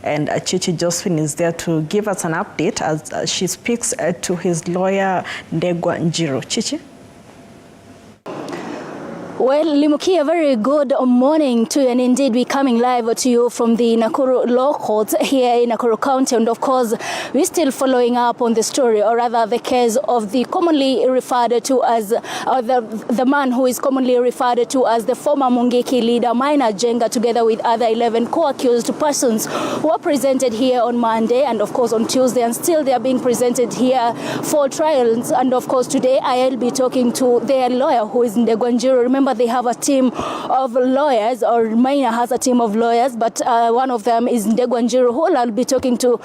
and Chichi Josephine is there to give us an update as she speaks to his lawyer Ndegwa Njiro. Chichi? Well, Limuki, a very good morning to you, and indeed we're coming live to you from the Nakuru Law Courts here in Nakuru County, and of course we're still following up on the story, or rather the case of the commonly referred to as, the man who is commonly referred to as the former Mungiki leader, Maina Jenga, together with other 11 co-accused persons who are presented here on Monday and of course on Tuesday, and still they are being presented here for trials. And of course today I'll be talking to their lawyer, who is Ndegwa Njiro. Remember, they have a team of lawyers, or Maina has a team of lawyers, but one of them is Ndegwa Njiro, who I'll be talking to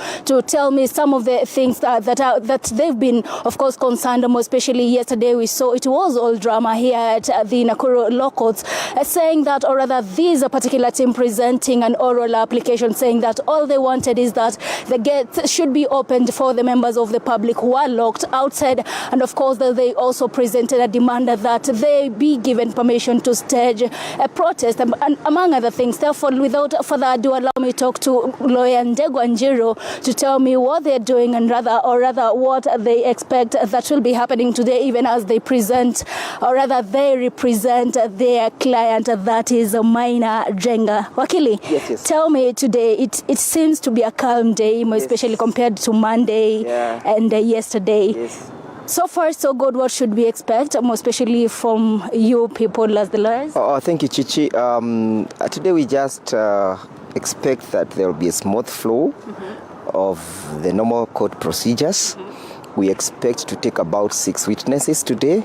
tell me some of the things that they've been, of course, concerned about. Especially yesterday, we saw it was all drama here at the Nakuru Law Courts, saying that, or rather, this particular team presenting an oral application, saying that all they wanted is that the gates should be opened for the members of the public who are locked outside, and of course, that they also presented a demand that they be given permission to stage a protest, and among other things. Therefore, without further ado, allow me to talk to lawyer Ndegwa Njiro to tell me what they're doing, and rather what they expect that will be happening today, even as they present, or rather they represent their client, that is Maina Jenga. Wakili, yes. Tell me today, it seems to be a calm day, especially compared to Monday and yesterday. Yes. So far, so good. What should we expect, more especially from you people as the lawyers? Oh, thank you, Chichi. Today we just expect that there will be a smooth flow of the normal court procedures. We expect to take about 6 witnesses today.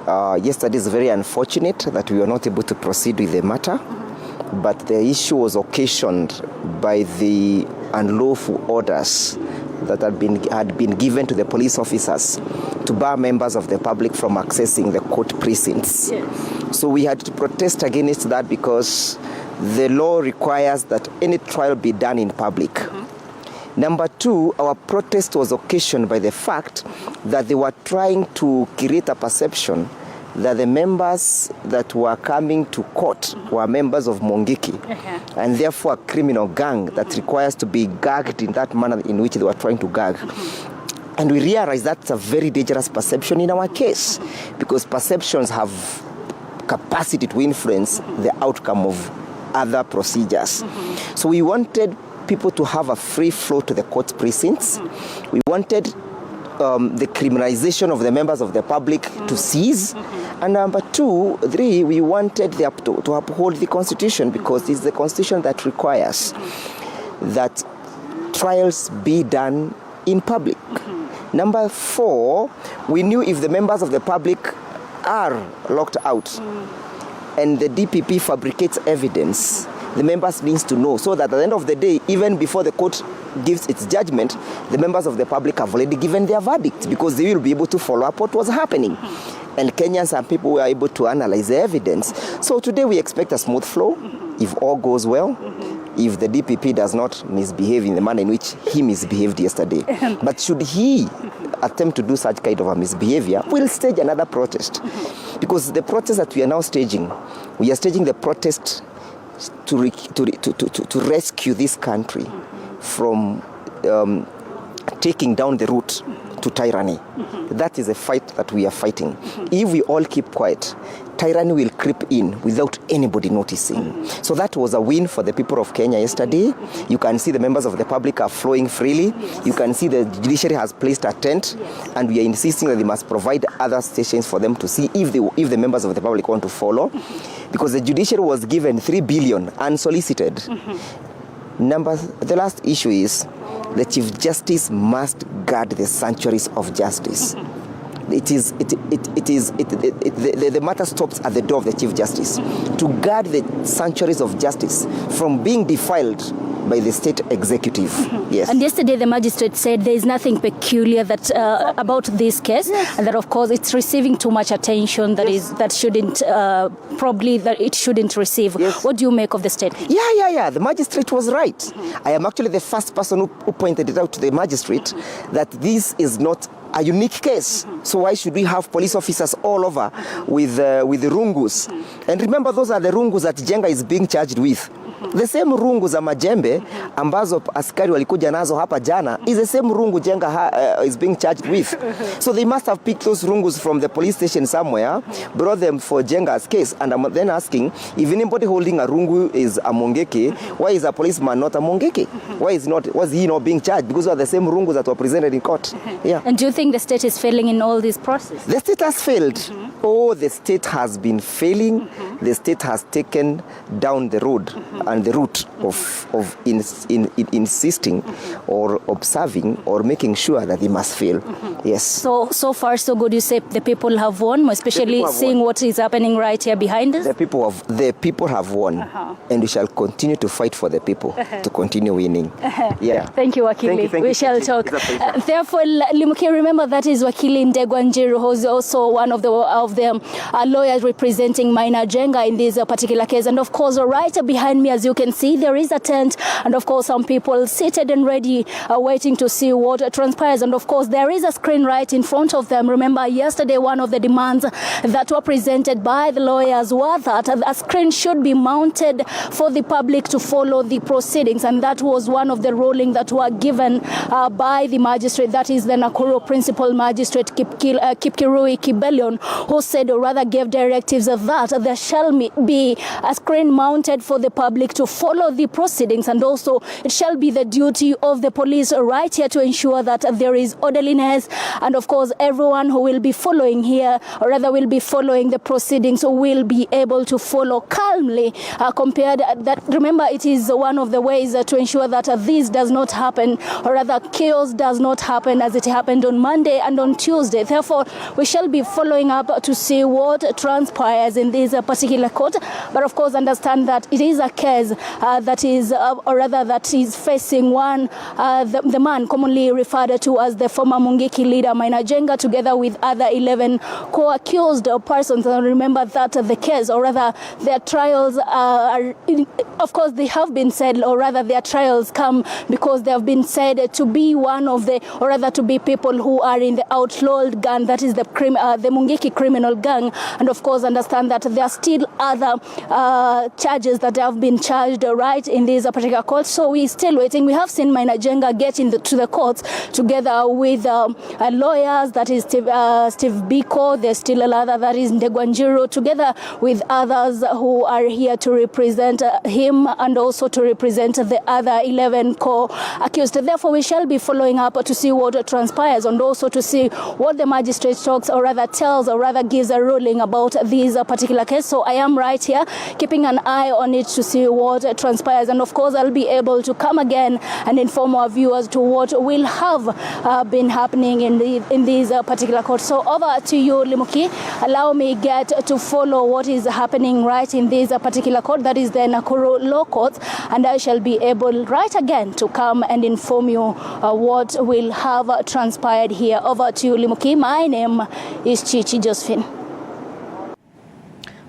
Yesterday is very unfortunate that we were not able to proceed with the matter, but the issue was occasioned by the unlawful orders that had been given to the police officers to bar members of the public from accessing the court precincts. Yes. So we had to protest against that because the law requires that any trial be done in public. Number two, our protest was occasioned by the fact that they were trying to create a perception that the members that were coming to court were members of Mungiki, and therefore a criminal gang that requires to be gagged in that manner in which they were trying to gag. And we realized that's a very dangerous perception in our case, because perceptions have capacity to influence the outcome of other procedures. So we wanted people to have a free flow to the court precincts. We wanted the criminalization of the members of the public to cease. And number two, three, we wanted to uphold the Constitution, because it's the Constitution that requires that trials be done in public. Number four, we knew if the members of the public are locked out and the DPP fabricates evidence, the members needs to know, so that at the end of the day, even before the court gives its judgment, the members of the public have already given their verdict, because they will be able to follow up what was happening. And Kenyans and people were able to analyze the evidence. So today we expect a smooth flow, if all goes well, if the DPP does not misbehave in the manner in which he misbehaved yesterday. But should he attempt to do such kind of a misbehavior, we'll stage another protest. Because the protest that we are now staging, we are staging the protest to rescue this country from taking down the route to tyranny. That is a fight that we are fighting. If we all keep quiet, tyranny will creep in without anybody noticing. So that was a win for the people of Kenya yesterday. You can see the members of the public are flowing freely. You can see the judiciary has placed a tent, and we are insisting that they must provide other stations for them to see if the members of the public want to follow, because the judiciary was given 3 billion unsolicited. The last issue is the Chief Justice must guard the sanctuaries of justice. The matter stops at the door of the Chief Justice to guard the sanctuaries of justice from being defiled by the state executive. Yes. And yesterday the magistrate said there is nothing peculiar that about this case, and that of course it's receiving too much attention that it shouldn't receive. Yes. What do you make of the statement? Yeah. The magistrate was right. I am actually the first person who pointed it out to the magistrate that this is not a unique case. So why should we have police officers all over with the rungus? And remember, those are the rungus that Jenga is being charged with. The same rungu za majembe ambazo askari walikuja nazo hapa jana is the same rungu Jenga is being charged with. So they must have picked those rungus from the police station somewhere, brought them for Jenga's case, and I'm then asking, if anybody holding a rungu is a Mongeke, why is a policeman not a Mongeke? Was he not being charged? Because of the same rungus that were presented in court. Yeah. And do you think the state is failing in all this process? The state has failed. Oh, the state has been failing. The state has taken down the road and the route of insisting or observing or making sure that they must fail. Yes. So far so good. You say the people have won, especially seeing what is happening right here behind us. The people have won, and we shall continue to fight for the people to continue winning. Yeah. Thank you, Wakili. Thank we you. shall talk. Therefore, Limuki, remember that is Wakili Ndegwa Njiru, who is also one of the lawyers representing Maina Jenga in this particular case. And of course, right behind me, as you can see, there is a tent, and of course, some people seated and ready, waiting to see what transpires. And of course, there is a screen right in front of them. Remember, yesterday, one of the demands that were presented by the lawyers were that a screen should be mounted for the public to follow the proceedings, and that was one of the ruling that were given by the magistrate, that is the Nakuru principal magistrate Kipkirui Kibelion, who said, or rather gave directives of that there shall be a screen mounted for the public to follow the proceedings, and also it shall be the duty of the police right here to ensure that there is orderliness, and of course everyone who will be following here, or rather will be following the proceedings, will be able to follow calmly, compared that, remember, it is one of the ways to ensure that this does not happen, or rather chaos does not happen as it happened on Monday and on Tuesday. Therefore, we shall be following up to see what transpires in this particular court, but of course understand that it is a case that is, or rather that is facing one, the man commonly referred to as the former Mungiki leader Maina Jenga, together with other 11 co-accused persons. And remember that the case, or rather their trials are, of course they have been said, or rather their trials come because they have been said to be one of the, or rather to be people who are in the outlawed gang, that is the Mungiki criminal gang. And of course understand that there are still other charges that have been charged right in this particular court. So we're still waiting. We have seen Maina Jenga get to the courts together with lawyers, that is Steve Biko. There's still another, that is Ndegwa Njiru, together with others who are here to represent him and also to represent the other 11 co-accused. Therefore, we shall be following up to see what transpires, and also to see what the magistrate talks, or rather tells, or rather gives a ruling about this particular case. So I am right here keeping an eye on it to see what transpires, and of course I'll be able to come again and inform our viewers to what will have been happening in this particular court. So over to you, Limuki. Allow me get to follow what is happening right in this particular court, that is the Nakuru Law Court, and I shall be able right again to come and inform you what will have transpired here. Over to you, Limuki. My name is Chichi Josephine.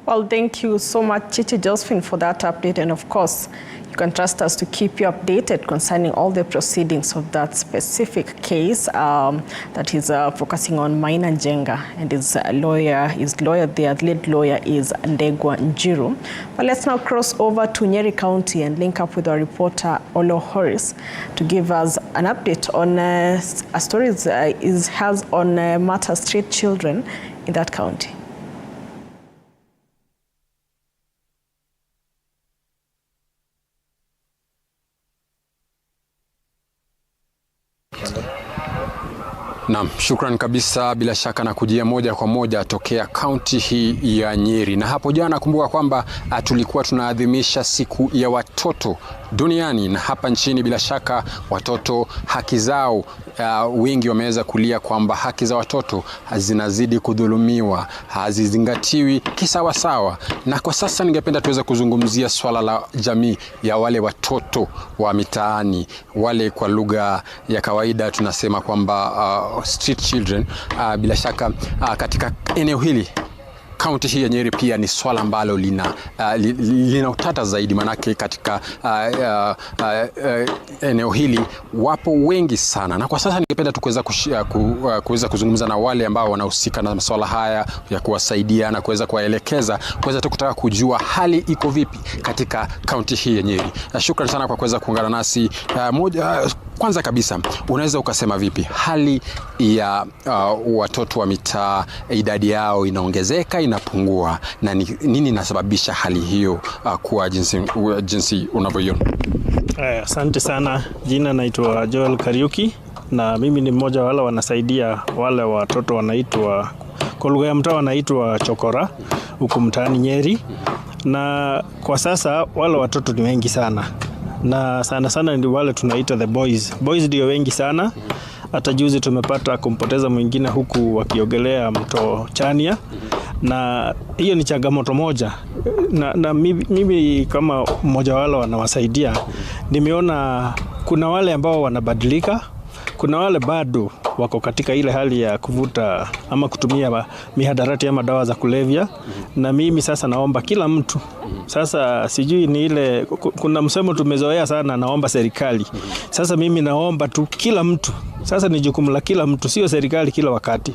Well, thank you so much, Chichi Josephine, for that update. And of course, you can trust us to keep you updated concerning all the proceedings of that specific case that is focusing on Maina Jenga, and his lawyer, the lead lawyer is Ndegwa Njiru. But let's now cross over to Nyeri County and link up with our reporter Olo Horis to give us an update on a story has on matter street children in that county. Naam, shukran kabisa, bila shaka na kujia moja kwa moja tokea kaunti hii ya Nyeri. Na hapo jana kumbuka kwamba tulikuwa tunaadhimisha siku ya watoto duniani, na hapa nchini bila shaka watoto haki zao, wengi wameweza kulia kwamba haki za watoto zinazidi kudhulumiwa, hazizingatiwi kisawasawa. Na kwa sasa ningependa tuweze kuzungumzia swala la jamii ya wale watoto wa mitaani, wale kwa lugha ya kawaida tunasema kwamba street children. Bila shaka katika eneo hili kaunti hii ya Nyeri pia ni swala ambalo lina utata zaidi, manake katika eneo hili wapo wengi sana, na kwa sasa ningependa kuweza kuzungumza na wale ambao wanahusika na masuala haya ya kuwasaidia na kuweza kuwaelekeza, kuweza kutaka kujua hali iko vipi katika kaunti hii ya Nyeri. Shukrani sana kwa kuweza kuungana nasi. Kwanza kabisa, unaweza ukasema vipi hali ya watoto wa mitaa, idadi yao inaongezeka, inapungua, na nini inasababisha hali hiyo kuwa jinsi unavyoiona? Asante sana. Jina naitwa Joel Kariuki, na mimi ni mmoja wale wanasaidia wale watoto wanaitwa, kwa lugha ya mtaa wanaitwa chokora huku mtaani Nyeri. Na kwa sasa wale watoto ni wengi sana, na sana ndio wale tunaita the boys. Boys ndio wengi sana. Hata juzi tumepata kumpoteza mwingine huku wakiogelea mto Chania, na hiyo ni changamoto moja. Na mimi kama mmoja wale wanawasaidia, nimeona kuna wale ambao wanabadilika, kuna wale bado wako katika ile hali ya kuvuta ama kutumia mihadarati ama dawa za kulevya. Na mimi sasa naomba kila mtu, sasa sijui ni ile, kuna msemo tumezoea sana, naomba serikali. Sasa mimi naomba tu kila mtu, sasa ni jukumu la kila mtu, sio serikali kila wakati.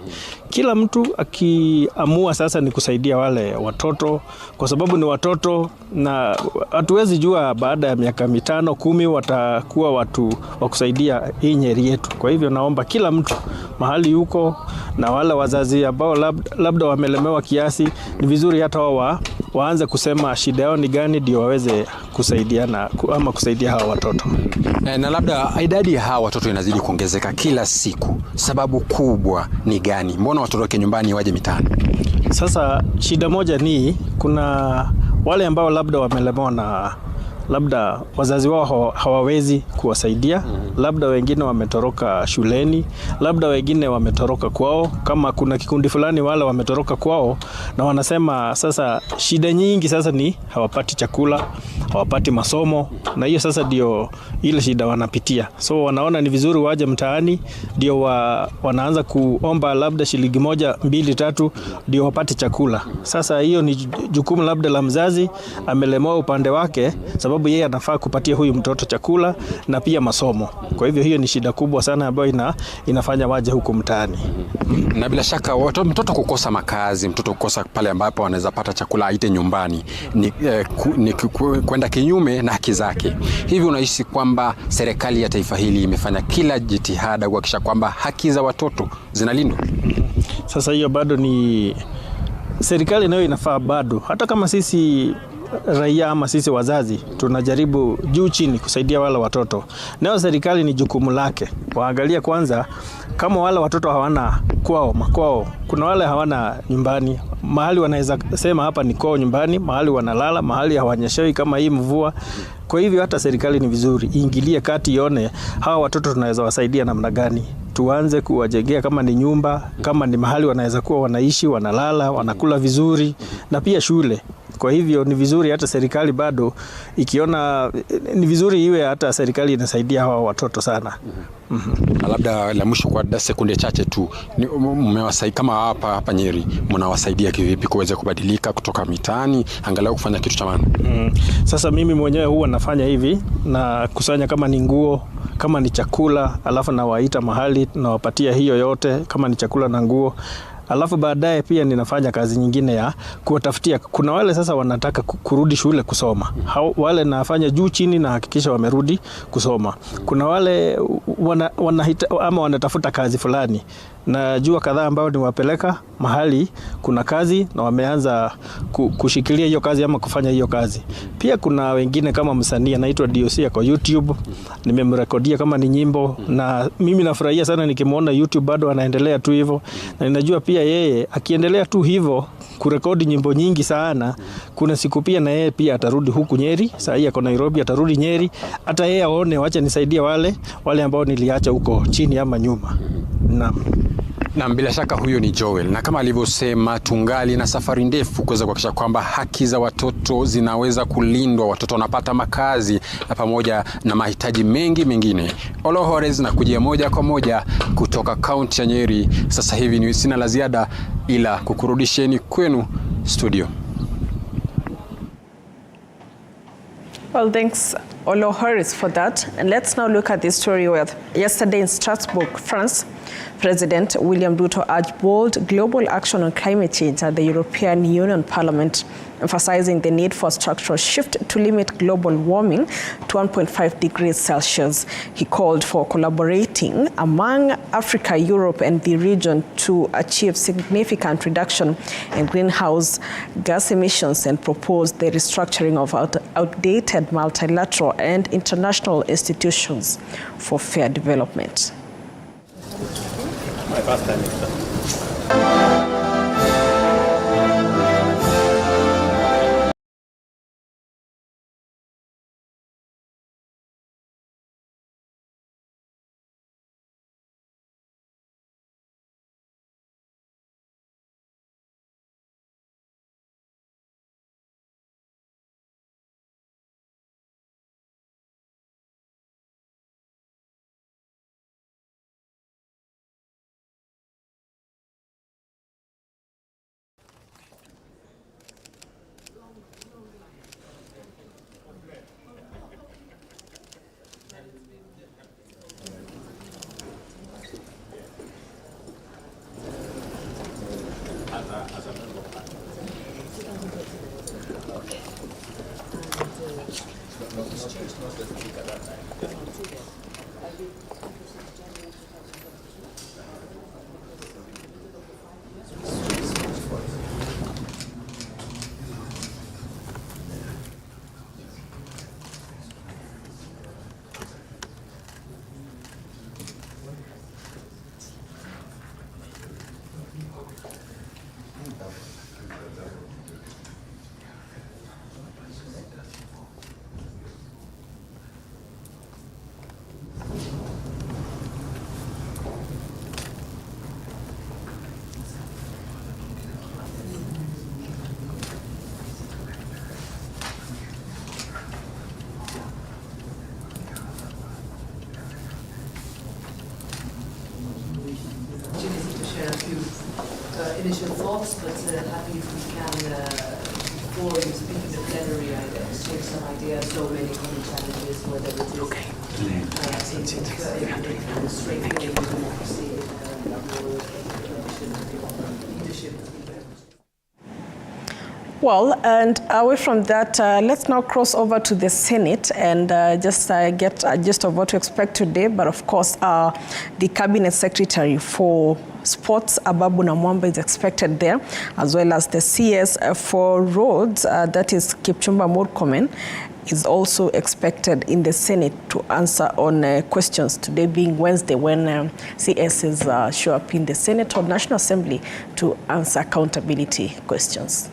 Kila mtu akiamua sasa ni kusaidia wale watoto, kwa sababu ni watoto na hatuwezi jua baada ya miaka 5, 10 watakuwa watu wa kusaidia hii Nyeri yetu. Kwa hivyo naomba kila mtu mahali yuko, na wale wazazi ambao labda wamelemewa kiasi, ni vizuri hata wao waanze kusema shida yao ni gani, ndio waweze kusaidiana ama kusaidia hawa watoto. Na labda idadi ya hawa watoto inazidi kuongezeka kila siku, sababu kubwa ni gani? Mbona watoto wake nyumbani waje mitaani? Sasa shida moja ni kuna wale ambao labda wamelemewa na labda wazazi wao hawawezi kuwasaidia, labda wengine wametoroka shuleni, labda wengine wametoroka kwao. Kama kuna kikundi fulani wale wametoroka kwao, na wanasema sasa shida nyingi sasa ni hawapati chakula, hawapati masomo, na hiyo sasa ndio ile shida wanapitia. So wanaona ni vizuri waje mtaani, ndio wanaanza kuomba labda shilingi 1, 2, 3 ndio wapate chakula. Sasa hiyo ni jukumu labda la mzazi, amelemewa upande wake, sababu yeye anafaa kupatia huyu mtoto chakula na pia masomo. Kwa hivyo hiyo ni shida kubwa sana ambayo inafanya waje huku mtaani. Na bila shaka mtoto kukosa makazi, mtoto kukosa pale ambapo anaweza pata chakula aite nyumbani, ni kwenda kinyume na haki zake. Hivi unahisi kwamba serikali ya taifa hili imefanya kila jitihada kuhakikisha kwamba haki za watoto zinalindwa? Sasa hiyo bado ni serikali nayo inafaa bado, hata kama sisi raia ama sisi wazazi tunajaribu juu chini kusaidia wale watoto, nayo serikali ni jukumu lake waangalia kwanza kama wale watoto hawana makwao. Kuna wale hawana nyumbani, mahali wanaweza sema hapa ni kwao nyumbani, mahali wanalala, mahali hawanyeshewi kama hii mvua. Kwa hivyo hata serikali ni vizuri iingilie kati, ione hawa watoto tunaweza wasaidia namna gani. Tuanze kuwajengea kama ni nyumba, kama ni mahali wanaweza kuwa wanaishi, wanalala, wanakula vizuri, na pia shule. Kwa hivyo ni vizuri hata serikali bado ikiona ni vizuri iwe hata serikali inasaidia hawa watoto sana. Labda la mwisho kwa sekunde chache tu, mmewasaidia kama hapa Nyeri, mnawasaidia kivipi kuweza kubadilika kutoka mitaani angalau kufanya kitu cha maana? Sasa mimi mwenyewe huwa nafanya hivi, na kusanya kama ni nguo, kama ni chakula, alafu nawaita mahali nawapatia hiyo yote, kama ni chakula na nguo. Alafu baadaye pia ninafanya kazi nyingine ya kuwatafutia. Kuna wale sasa wanataka kurudi shule kusoma. Wale nafanya juu chini na hakikisha wamerudi kusoma. Kuna wale wanatafuta kazi fulani. Na jua kadhaa ambao niwapeleka mahali kuna kazi na wameanza kushikilia hiyo kazi ama kufanya hiyo kazi. Pia kuna wengine kama msanii anaitwa DStv kwa YouTube, nimemrekodia kama ni nyimbo, na mimi nafurahia sana nikimwona YouTube bado anaendelea tu hivyo, na ninajua pia yeye akiendelea tu hivyo kurekodi nyimbo nyingi sana, kuna siku pia na yeye pia atarudi huku Nyeri. Sasa yeye ako Nairobi, atarudi Nyeri, hata yeye aone wacha nisaidie wale ambao niliacha huko chini ama nyuma. Na bila shaka huyo ni Joel, na kama alivyosema tungali na safari ndefu kuweza kuhakikisha kwamba haki za watoto zinaweza kulindwa, watoto wanapata makazi na pamoja na mahitaji mengi mengine. Olohores na kujia moja kwa moja kutoka kaunti ya Nyeri. Sasa hivi ni sina la ziada ila kukurudisheni kwenu studio. Well, thanks, Olo Harris, for that. And let's now look at this story where yesterday in Strasbourg, France, President William Ruto urged bold global action on climate change at the European Union Parliament, emphasizing the need for a structural shift to limit global warming to 1.5 degrees Celsius. He called for collaborating among Africa, Europe, and the region to achieve significant reduction in greenhouse gas emissions and proposed the restructuring of outdated multilateral and international institutions for fair development. My first time. Initial thoughts, but happy if we can, before you speak in the plenary, exchange some ideas, so many common challenges, whether it is strengthening democracy, leadership. Well, and away from that, let's now cross over to the Senate and just get a gist of what to expect today. But of course, the Cabinet Secretary for Sports, Ababu Namwamba, is expected there, as well as the CS for Roads, that is Kipchumba Murkomen, is also expected in the Senate to answer on questions, today being Wednesday, when CSs show up in the Senate or National Assembly to answer accountability questions.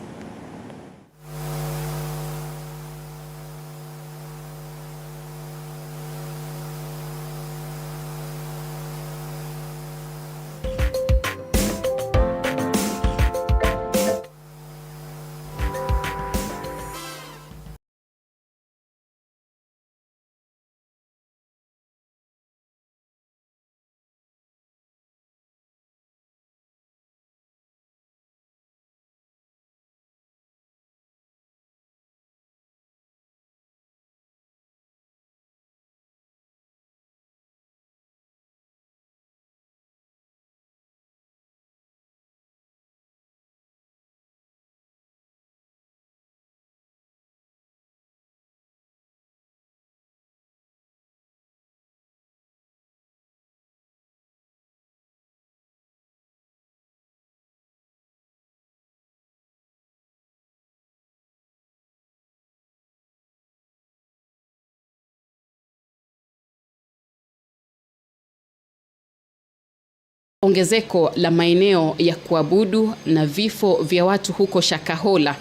Ongezeko la maeneo ya kuabudu na vifo vya watu huko Shakahola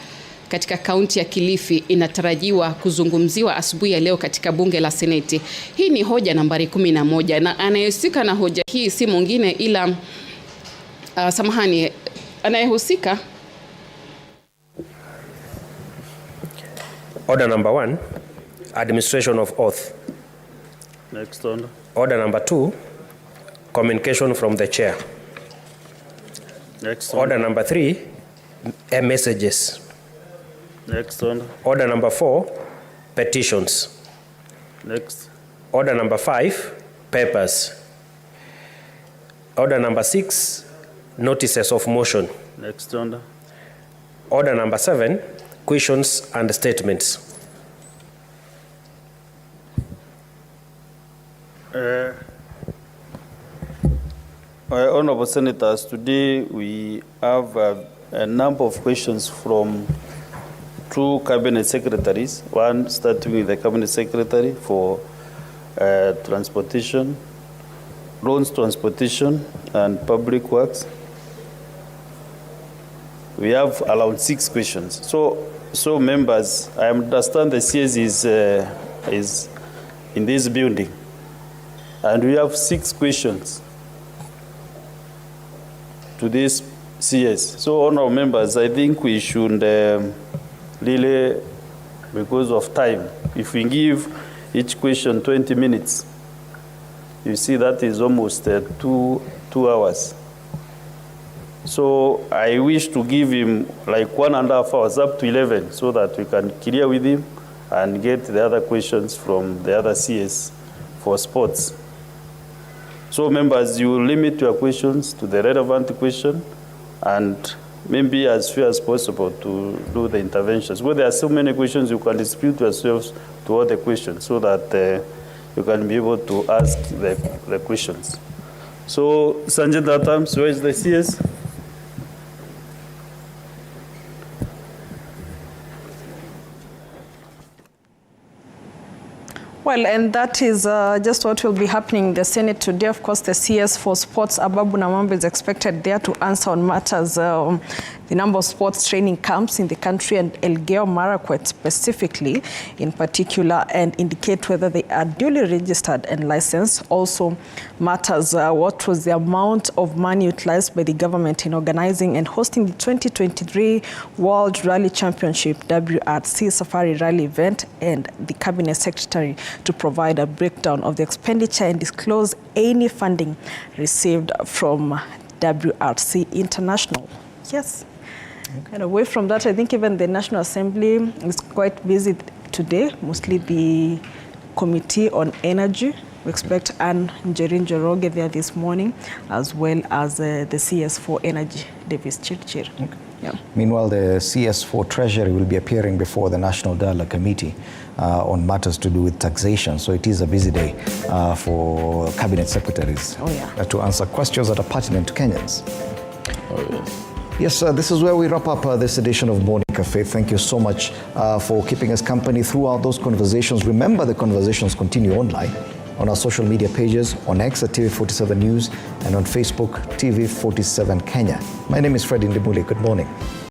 katika kaunti ya Kilifi inatarajiwa kuzungumziwa asubuhi ya leo katika bunge la Seneti. Hii ni hoja nambari 11 na anayehusika na hoja hii si mwingine ila samahani, anayehusika. Order number 1, administration of oath. Next order. Order number 2, communication from the chair. Next order number 3, messages. Next one. Order number 4, petitions. Next. Order number 5, papers. Order number 6, notices of motion. Next order. Order number 7, questions and statements. Honorable Senators, today we have a number of questions from 2 cabinet secretaries. One starting with the cabinet secretary for transportation, roads transportation and public works. We have around 6 questions. So members, I understand the CS is in this building, and we have 6 questions to this CS. So honorable members, I think we should really, because of time, if we give each question 20 minutes, you see that is almost 2 hours. So I wish to give him like 1.5 hours up to 11 so that we can clear with him and get the other questions from the other CS for sports. So members, you limit your questions to the relevant question and maybe as few as possible to do the interventions. Well, there are so many questions, you can dispute yourselves to all the questions so that you can be able to ask the questions. So, Sanjay Datams, where is the CS? Well, and that is just what will be happening in the Senate today. Of course, the CS for Sports, Ababu Namambe, is expected there to answer on matters, the number of sports training camps in the country and Elgeyo Marakwet specifically, in particular, and indicate whether they are duly registered and licensed. Also matters what was the amount of money utilized by the government in organizing and hosting the 2023 World Rally Championship WRC Safari Rally event, and the Cabinet Secretary to provide a breakdown of the expenditure and disclose any funding received from WRC International. Yes. Okay. And away from that, I think even the National Assembly is quite busy today, mostly the Committee on Energy. We expect Anne Njerin Njoroge there this morning, as well as the CS for Energy, Davis Chirchir. Okay. Yeah. Meanwhile, the CS for Treasury will be appearing before the National Dialogue Committee on matters to do with taxation. So it is a busy day for cabinet secretaries to answer questions that are pertinent to Kenyans. Oh, yes. Yes, this is where we wrap up this edition of Morning Cafe. Thank you so much for keeping us company throughout those conversations. Remember, the conversations continue online on our social media pages, on X at TV47 News, and on Facebook, TV47 Kenya. My name is Fred Indimule. Good morning.